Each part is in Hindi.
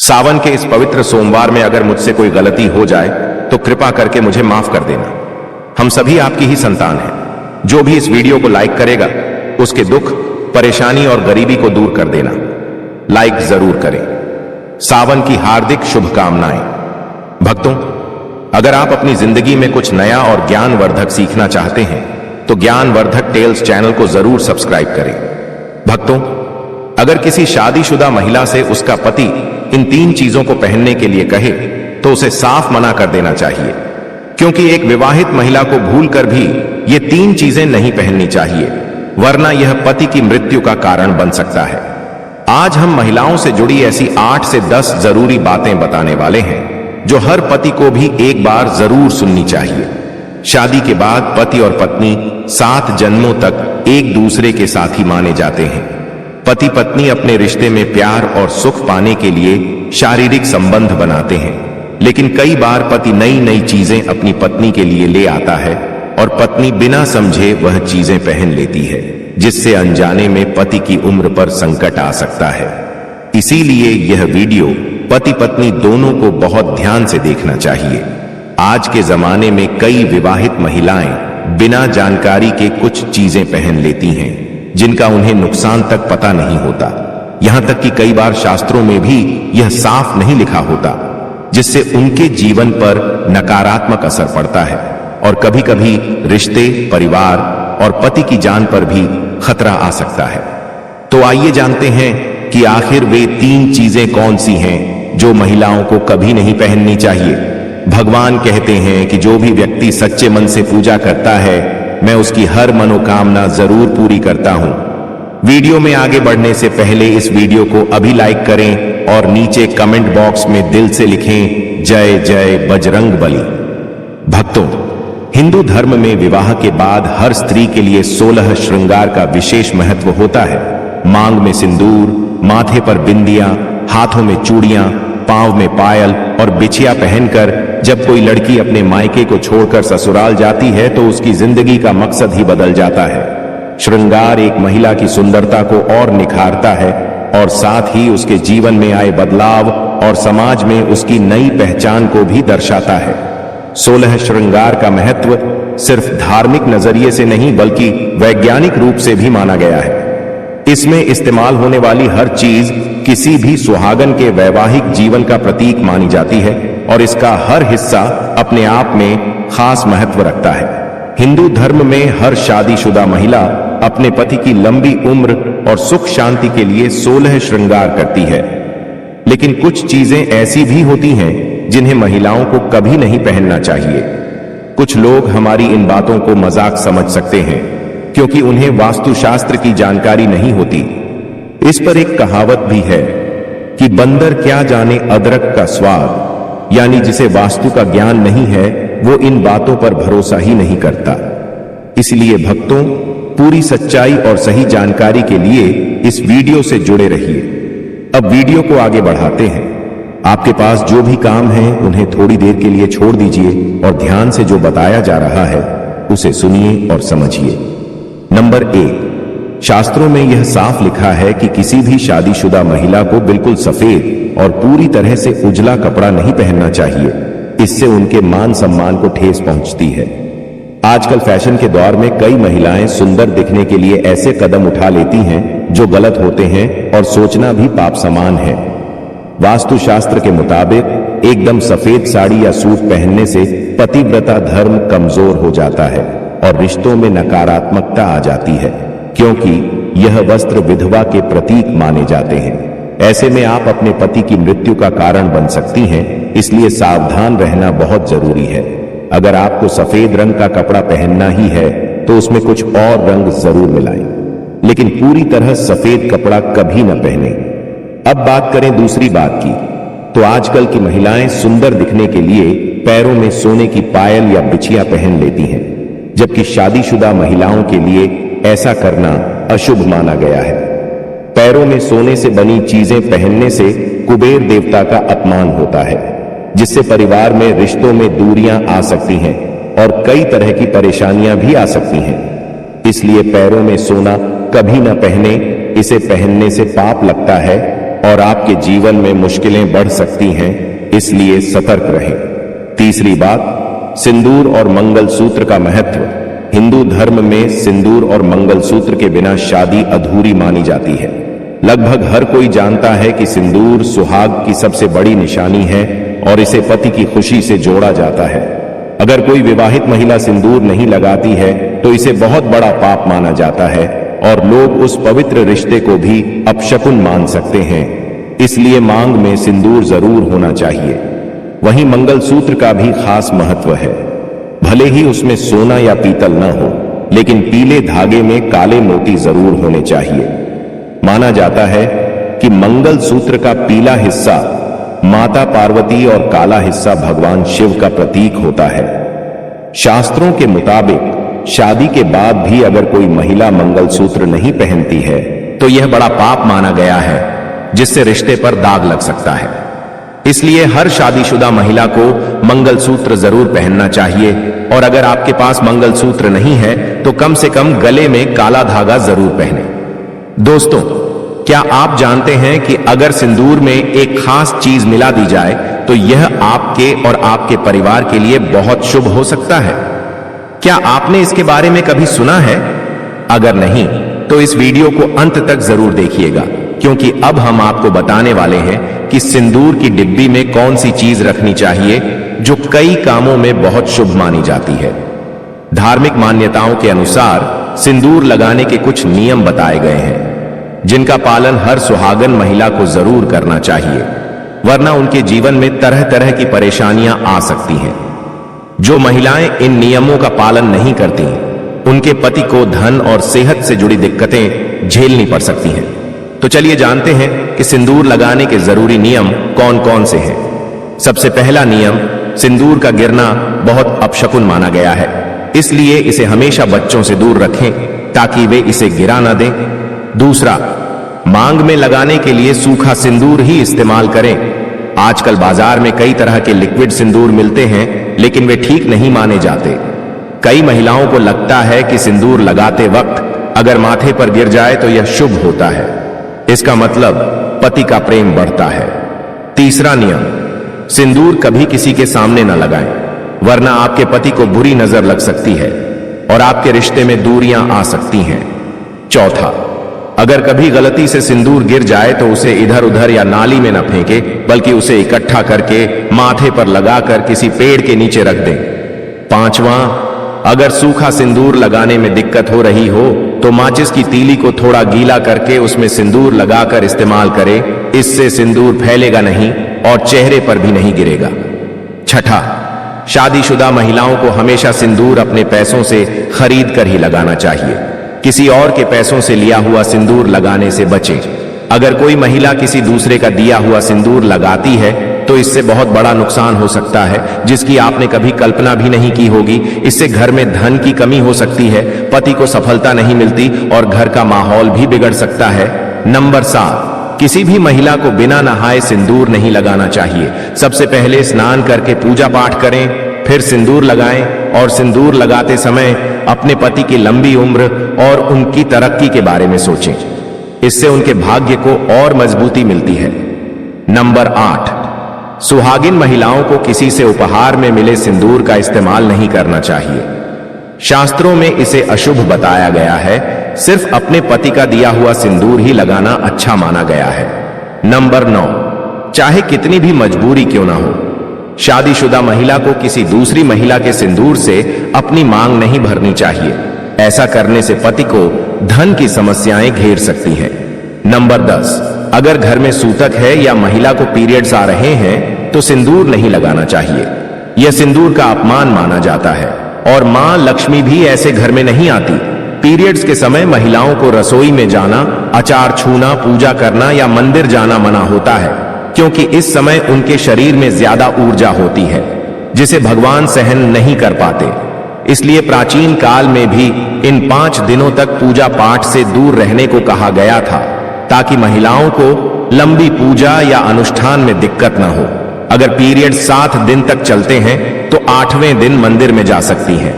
सावन के इस पवित्र सोमवार में अगर मुझसे कोई गलती हो जाए तो कृपा करके मुझे माफ कर देना। हम सभी आपकी ही संतान हैं। जो भी इस वीडियो को लाइक करेगा उसके दुख, परेशानी और गरीबी को दूर कर देना। लाइक जरूर करें। सावन की हार्दिक शुभकामनाएं। भक्तों, अगर आप अपनी जिंदगी में कुछ नया और ज्ञानवर्धक सीखना चाहते हैं तो ज्ञानवर्धक टेल्स चैनल को जरूर सब्सक्राइब करें। भक्तों, अगर किसी शादीशुदा महिला से उसका पति इन 3 चीजों को पहनने के लिए कहे तो उसे साफ मना कर देना चाहिए, क्योंकि एक विवाहित महिला को भूलकर भी ये 3 चीजें नहीं पहननी चाहिए, वरना यह पति की मृत्यु का कारण बन सकता है। आज हम महिलाओं से जुड़ी ऐसी 8 से 10 जरूरी बातें बताने वाले हैं जो हर पति को भी एक बार जरूर सुननी चाहिए। शादी के बाद पति और पत्नी 7 जन्मों तक एक दूसरे के साथी माने जाते हैं। पति पत्नी अपने रिश्ते में प्यार और सुख पाने के लिए शारीरिक संबंध बनाते हैं, लेकिन कई बार पति नई नई चीजें अपनी पत्नी के लिए ले आता है और पत्नी बिना समझे वह चीजें पहन लेती है, जिससे अनजाने में पति की उम्र पर संकट आ सकता है। इसीलिए यह वीडियो पति पत्नी दोनों को बहुत ध्यान से देखना चाहिए। आज के जमाने में कई विवाहित महिलाएं बिना जानकारी के कुछ चीजें पहन लेती हैं जिनका उन्हें नुकसान तक पता नहीं होता। यहां तक कि कई बार शास्त्रों में भी यह साफ नहीं लिखा होता, जिससे उनके जीवन पर नकारात्मक असर पड़ता है और कभी कभी रिश्ते, परिवार और पति की जान पर भी खतरा आ सकता है। तो आइए जानते हैं कि आखिर वे 3 चीजें कौन सी हैं जो महिलाओं को कभी नहीं पहननी चाहिए। भगवान कहते हैं कि जो भी व्यक्ति सच्चे मन से पूजा करता है, मैं उसकी हर मनोकामना जरूर पूरी करता हूं। वीडियो में आगे बढ़ने से पहले इस वीडियो को अभी लाइक करें और नीचे कमेंट बॉक्स में दिल से लिखें जय जय बजरंग बली। भक्तों, हिंदू धर्म में विवाह के बाद हर स्त्री के लिए 16 श्रृंगार का विशेष महत्व होता है। मांग में सिंदूर, माथे पर बिंदियां, हाथों में चूड़ियां, पांव में पायल और बिछिया पहनकर जब कोई लड़की अपने मायके को छोड़कर ससुराल जाती है तो उसकी जिंदगी का मकसद ही बदल जाता है। श्रृंगार एक महिला की सुंदरता को और निखारता है और साथ ही उसके जीवन में आए बदलाव और समाज में उसकी नई पहचान को भी दर्शाता है। 16 श्रृंगार का महत्व सिर्फ धार्मिक नजरिए से नहीं बल्कि वैज्ञानिक रूप से भी माना गया है। इसमें इस्तेमाल होने वाली हर चीज किसी भी सुहागन के वैवाहिक जीवन का प्रतीक मानी जाती है और इसका हर हिस्सा अपने आप में खास महत्व रखता है। हिंदू धर्म में हर शादीशुदा महिला अपने पति की लंबी उम्र और सुख शांति के लिए 16 श्रृंगार करती है, लेकिन कुछ चीजें ऐसी भी होती हैं जिन्हें महिलाओं को कभी नहीं पहनना चाहिए। कुछ लोग हमारी इन बातों को मजाक समझ सकते हैं क्योंकि उन्हें वास्तुशास्त्र की जानकारी नहीं होती। इस पर एक कहावत भी है कि बंदर क्या जाने अदरक का स्वाद, यानी जिसे वास्तु का ज्ञान नहीं है वो इन बातों पर भरोसा ही नहीं करता। इसलिए भक्तों, पूरी सच्चाई और सही जानकारी के लिए इस वीडियो से जुड़े रहिए। अब वीडियो को आगे बढ़ाते हैं। आपके पास जो भी काम है उन्हें थोड़ी देर के लिए छोड़ दीजिए और ध्यान से जो बताया जा रहा है उसे सुनिए और समझिए। नंबर 1, शास्त्रों में यह साफ लिखा है कि किसी भी शादीशुदा महिला को बिल्कुल सफेद और पूरी तरह से उजला कपड़ा नहीं पहनना चाहिए। इससे उनके मान सम्मान को ठेस पहुंचती है। आजकल फैशन के दौर में कई महिलाएं सुंदर दिखने के लिए ऐसे कदम उठा लेती हैं जो गलत होते हैं और सोचना भी पाप समान है। वास्तुशास्त्र के मुताबिक एकदम सफेद साड़ी या सूट पहनने से पतिव्रता धर्म कमजोर हो जाता है और रिश्तों में नकारात्मकता आ जाती है, क्योंकि यह वस्त्र विधवा के प्रतीक माने जाते हैं। ऐसे में आप अपने पति की मृत्यु का कारण बन सकती हैं, इसलिए सावधान रहना बहुत जरूरी है। अगर आपको सफेद रंग का कपड़ा पहनना ही है तो उसमें कुछ और रंग जरूर मिलाएं, लेकिन पूरी तरह सफेद कपड़ा कभी न पहने। अब बात करें दूसरी बात की, तो आजकल की महिलाएं सुंदर दिखने के लिए पैरों में सोने की पायल या बिछिया पहन लेती हैं, जबकि शादीशुदा महिलाओं के लिए ऐसा करना अशुभ माना गया है। पैरों में सोने से बनी चीजें पहनने से कुबेर देवता का अपमान होता है, जिससे परिवार में रिश्तों में दूरियां आ सकती हैं और कई तरह की परेशानियां भी आ सकती हैं। इसलिए पैरों में सोना कभी न पहने, इसे पहनने से पाप लगता है और आपके जीवन में मुश्किलें बढ़ सकती हैं, इसलिए सतर्क रहें। तीसरी बात, सिंदूर और मंगलसूत्र का महत्व। हिंदू धर्म में सिंदूर और मंगलसूत्र के बिना शादी अधूरी मानी जाती है। लगभग हर कोई जानता है कि सिंदूर सुहाग की सबसे बड़ी निशानी है और इसे पति की खुशी से जोड़ा जाता है। अगर कोई विवाहित महिला सिंदूर नहीं लगाती है तो इसे बहुत बड़ा पाप माना जाता है और लोग उस पवित्र रिश्ते को भी अपशकुन मान सकते हैं। इसलिए मांग में सिंदूर जरूर होना चाहिए। वहीं मंगलसूत्र का भी खास महत्व है। भले ही उसमें सोना या पीतल न हो, लेकिन पीले धागे में काले मोती जरूर होने चाहिए। माना जाता है कि मंगलसूत्र का पीला हिस्सा माता पार्वती और काला हिस्सा भगवान शिव का प्रतीक होता है। शास्त्रों के मुताबिक शादी के बाद भी अगर कोई महिला मंगलसूत्र नहीं पहनती है तो यह बड़ा पाप माना गया है, जिससे रिश्ते पर दाग लग सकता है। इसलिए हर शादीशुदा महिला को मंगलसूत्र जरूर पहनना चाहिए और अगर आपके पास मंगलसूत्र नहीं है तो कम से कम गले में काला धागा जरूर पहने। दोस्तों, क्या आप जानते हैं कि अगर सिंदूर में एक खास चीज मिला दी जाए तो यह आपके और आपके परिवार के लिए बहुत शुभ हो सकता है? क्या आपने इसके बारे में कभी सुना है? अगर नहीं तो इस वीडियो को अंत तक जरूर देखिएगा, क्योंकि अब हम आपको बताने वाले हैं कि सिंदूर की डिब्बी में कौन सी चीज रखनी चाहिए जो कई कामों में बहुत शुभ मानी जाती है। धार्मिक मान्यताओं के अनुसार सिंदूर लगाने के कुछ नियम बताए गए हैं, जिनका पालन हर सुहागन महिला को जरूर करना चाहिए, वरना उनके जीवन में तरह तरह की परेशानियां आ सकती हैं। जो महिलाएं इन नियमों का पालन नहीं करती, उनके पति को धन और सेहत से जुड़ी दिक्कतें झेलनी पड़ सकती हैं। तो चलिए जानते हैं कि सिंदूर लगाने के जरूरी नियम कौन कौन से हैं। सबसे पहला नियम, सिंदूर का गिरना बहुत अपशकुन माना गया है, इसलिए इसे हमेशा बच्चों से दूर रखें ताकि वे इसे गिरा ना दें। दूसरा, मांग में लगाने के लिए सूखा सिंदूर ही इस्तेमाल करें। आजकल बाजार में कई तरह के लिक्विड सिंदूर मिलते हैं, लेकिन वे ठीक नहीं माने जाते। कई महिलाओं को लगता है कि सिंदूर लगाते वक्त अगर माथे पर गिर जाए तो यह शुभ होता है। इसका मतलब पति का प्रेम बढ़ता है। तीसरा नियम, सिंदूर कभी किसी के सामने न लगाएं, वरना आपके पति को बुरी नजर लग सकती है और आपके रिश्ते में दूरियां आ सकती हैं। चौथा, अगर कभी गलती से सिंदूर गिर जाए तो उसे इधर उधर या नाली में न फेंके, बल्कि उसे इकट्ठा करके माथे पर लगाकर किसी पेड़ के नीचे रख दें। पांचवा, अगर सूखा सिंदूर लगाने में दिक्कत हो रही हो तो माचिस की तीली को थोड़ा गीला करके उसमें सिंदूर लगाकर इस्तेमाल करें। इससे सिंदूर फैलेगा नहीं और चेहरे पर भी नहीं गिरेगा। छठा, शादीशुदा महिलाओं को हमेशा सिंदूर अपने पैसों से खरीद कर ही लगाना चाहिए। किसी और के पैसों से लिया हुआ सिंदूर लगाने से बचें। अगर कोई महिला किसी दूसरे का दिया हुआ सिंदूर लगाती है तो इससे बहुत बड़ा नुकसान हो सकता है, जिसकी आपने कभी कल्पना भी नहीं की होगी। इससे घर में धन की कमी हो सकती है, पति को सफलता नहीं मिलती और घर का माहौल भी बिगड़ सकता है। नंबर 7, किसी भी महिला को बिना नहाए सिंदूर नहीं लगाना चाहिए। सबसे पहले स्नान करके पूजा पाठ करें, फिर सिंदूर लगाएं और सिंदूर लगाते समय अपने पति की लंबी उम्र और उनकी तरक्की के बारे में सोचें। इससे उनके भाग्य को और मजबूती मिलती है। नंबर 8, सुहागिन महिलाओं को किसी से उपहार में मिले सिंदूर का इस्तेमाल नहीं करना चाहिए। शास्त्रों में इसे अशुभ बताया गया है। सिर्फ अपने पति का दिया हुआ सिंदूर ही लगाना अच्छा माना गया है। नंबर 9, चाहे कितनी भी मजबूरी क्यों ना हो, शादीशुदा महिला को किसी दूसरी महिला के सिंदूर से अपनी मांग नहीं भरनी चाहिए। ऐसा करने से पति को धन की समस्याएं घेर सकती हैं। नंबर 10, अगर घर में सूतक है या महिला को पीरियड्स आ रहे हैं तो सिंदूर नहीं लगाना चाहिए। यह सिंदूर का अपमान माना जाता है और मां लक्ष्मी भी ऐसे घर में नहीं आती। पीरियड्स के समय महिलाओं को रसोई में जाना, अचार छूना, पूजा करना या मंदिर जाना मना होता है, क्योंकि इस समय उनके शरीर में ज्यादा ऊर्जा होती है जिसे भगवान सहन नहीं कर पाते। इसलिए प्राचीन काल में भी इन 5 दिनों तक पूजा पाठ से दूर रहने को कहा गया था, ताकि महिलाओं को लंबी पूजा या अनुष्ठान में दिक्कत न हो। अगर पीरियड 7 दिन तक चलते हैं तो 8वें दिन मंदिर में जा सकती हैं।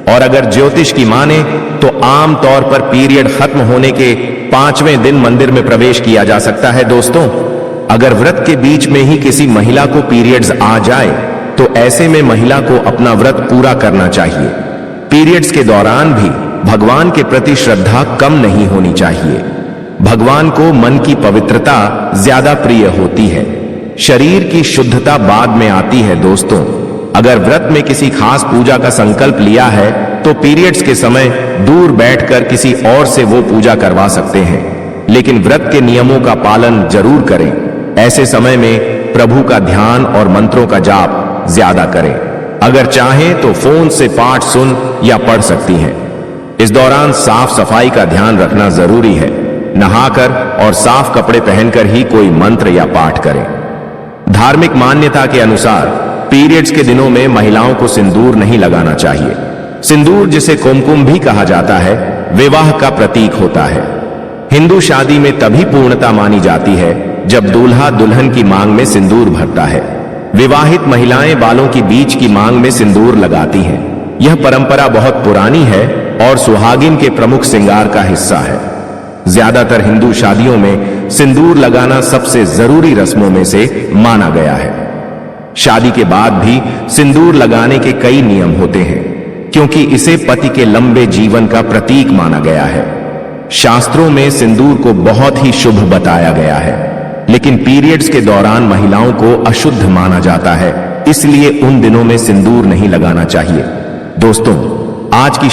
और अगर ज्योतिष की माने तो आम तौर पर पीरियड खत्म होने के 5वें दिन मंदिर में प्रवेश किया जा सकता है। दोस्तों, अगर व्रत के बीच में ही किसी महिला को पीरियड्स आ जाए तो ऐसे में महिला को अपना व्रत पूरा करना चाहिए। पीरियड्स के दौरान भी भगवान के प्रति श्रद्धा कम नहीं होनी चाहिए। भगवान को मन की पवित्रता ज्यादा प्रिय होती है, शरीर की शुद्धता बाद में आती है। दोस्तों, अगर व्रत में किसी खास पूजा का संकल्प लिया है तो पीरियड्स के समय दूर बैठकर किसी और से वो पूजा करवा सकते हैं, लेकिन व्रत के नियमों का पालन जरूर करें। ऐसे समय में प्रभु का ध्यान और मंत्रों का जाप ज्यादा करें। अगर चाहें तो फोन से पाठ सुन या पढ़ सकती हैं। इस दौरान साफ सफाई का ध्यान रखना जरूरी है। नहाकर और साफ कपड़े पहनकर ही कोई मंत्र या पाठ करें। धार्मिक मान्यता के अनुसार पीरियड्स के दिनों में महिलाओं को सिंदूर नहीं लगाना चाहिए। सिंदूर, जिसे कुमकुम भी कहा जाता है, विवाह का प्रतीक होता है। हिंदू शादी में तभी पूर्णता मानी जाती है जब दूल्हा दुल्हन की मांग में सिंदूर भरता है। विवाहित महिलाएं बालों की बीच की मांग में सिंदूर लगाती हैं। यह परंपरा बहुत पुरानी है और सुहागिन के प्रमुख श्रृंगार का हिस्सा है। ज्यादातर हिंदू शादियों में सिंदूर लगाना सबसे जरूरी रस्मों में से माना गया है। शादी के बाद भी सिंदूर लगाने के कई नियम होते हैं, क्योंकि इसे पति के लंबे जीवन का प्रतीक माना गया है। शास्त्रों में सिंदूर को बहुत ही शुभ बताया गया है, लेकिन पीरियड्स के दौरान महिलाओं को अशुद्ध माना जाता है, इसलिए उन दिनों में सिंदूर नहीं लगाना चाहिए। दोस्तों, आज की